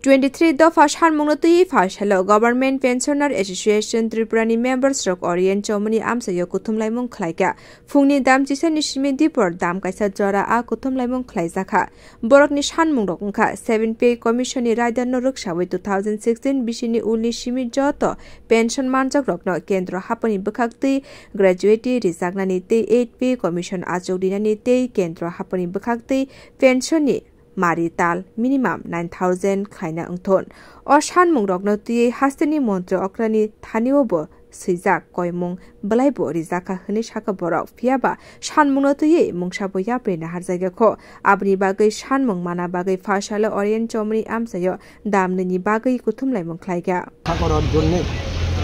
23 दफा सानमुंगनतुyi फाइसालो government pensioner association त्रिपुरानि members रक orient चौमनि आमसायो कुथुमलाइमुं खलाइका फुंनि दाम चिसानि सिमि दिपर दाम काइसा जरा आ कुथुमलाइमुं खलाइजाखा बरकनि सानमुं रकंखा 7 पे कमिशननि रायदान रकसावै 2016 बिसिनि उलनि सिमि जत पेन्सन मानजक रकनो केन्द्र हापनि बखाक्तै ग्रेजुएटि रिजागनानि ते 8 पे कमिशन आजौदिनानि ते केन्द्र हापनि बखाक्तै पेन्सननि मारिताल मिनिमाम 9,000 खाइना अंथन असान मुंगरगनो तुये हास्तेनि मंत्र अक्रानि थानिओबो सैजाक कयमुं बलाइबो रिजाका हनि साका बरक फियाबा सानमुंनो तुये मुंसाबो याप्रेना हारजायगाखो आबनि बागै सानमुं माना बागै फाशालो ओरिएन्ट चौमनि आमसायो दामनि बागै कुथुमलाइमुं खलाइगा করার জন্য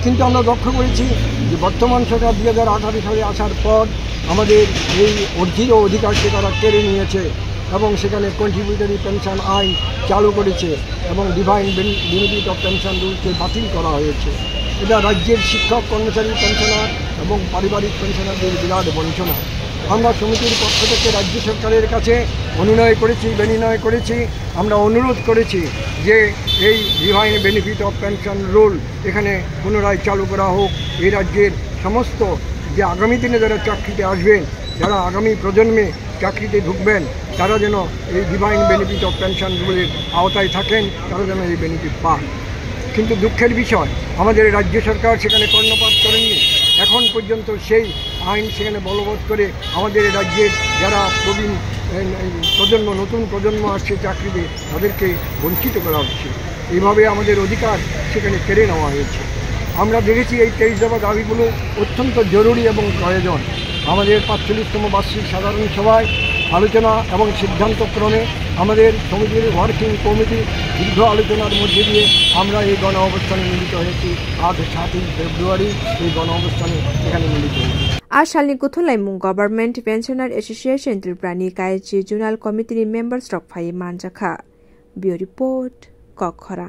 কিন্তু আমরা লক্ষ্য করেছি যে বর্তমান সরকার 2018 সালে আসার পর আমাদের এই অর্জিত অধিকারকে তারা কেড়ে নিয়েছে এবং সেখানে কন্ট্রিবিউটরি পেনশন আইন চালু করেছে এবং ডিভাইন বেনিফিট অফ পেনশন রুলকে বাতিল করা হয়েছে। এটা রাজ্যের শিক্ষক কর্মচারী পেনশনার এবং পারিবারিক পেনশনারদের বিরাট বঞ্চনা। আমরা সমিতির পক্ষ থেকে রাজ্য সরকারের কাছে বিনয় করেছি আমরা অনুরোধ করেছি যে এই divine benefit of pension rule এখানে পুনরায় চালু করা হোক। এই রাজ্যের সমস্ত যে আগামী দিনে যারা চাকরিতে আসবেন, যারা আগামী প্রজন্মে চাকরিতে ঢুকবেন, তারা যেন এই ডিভাইন বেনিফিট অফ পেনশন রুলের আওতায় থাকেন, তারা যেন এই বেনিফিট পান। কিন্তু দুঃখের বিষয় আমাদের রাজ্য সরকার সেখানে কর্ণপাত করেননি। এখন পর্যন্ত সেই আইন সেখানে বলবৎ করে আমাদের রাজ্যের যারা প্রবীণ প্রজন্ম নতুন প্রজন্ম আসছে চাকরিতে তাদেরকে বঞ্চিত করা হচ্ছে। এইভাবে আমাদের অধিকার সেখানে কেড়ে নেওয়া হয়েছে। আমরা দেখেছি এই 23 দফা দাবিগুলো অত্যন্ত জরুরি এবং প্রয়োজন। আমাদের 45তম বার্ষিক সাধারণ সভায় আলোচনা এবং সিদ্ধান্তক্রমে আমাদের সমিতির ওয়ার্কিং কমিটি দীর্ঘ আলোচনার মধ্যে দিয়ে আমরা এই গণ অবস্থানে মিলিত হয়েছি। আজ 7 ফেব্রুয়ারি এই গণ অবস্থানে এখানে মিলিত হয়েছি। आशालनि कुथुलाइमुं गभर्नमेन्ट पेन्शनर एसोसिएशन त्रिपुरानि कायची जुनाल कमिटिनि मेम्बार्स रक फाइ मानजाखा। बियो रिपोर्ट कखरा।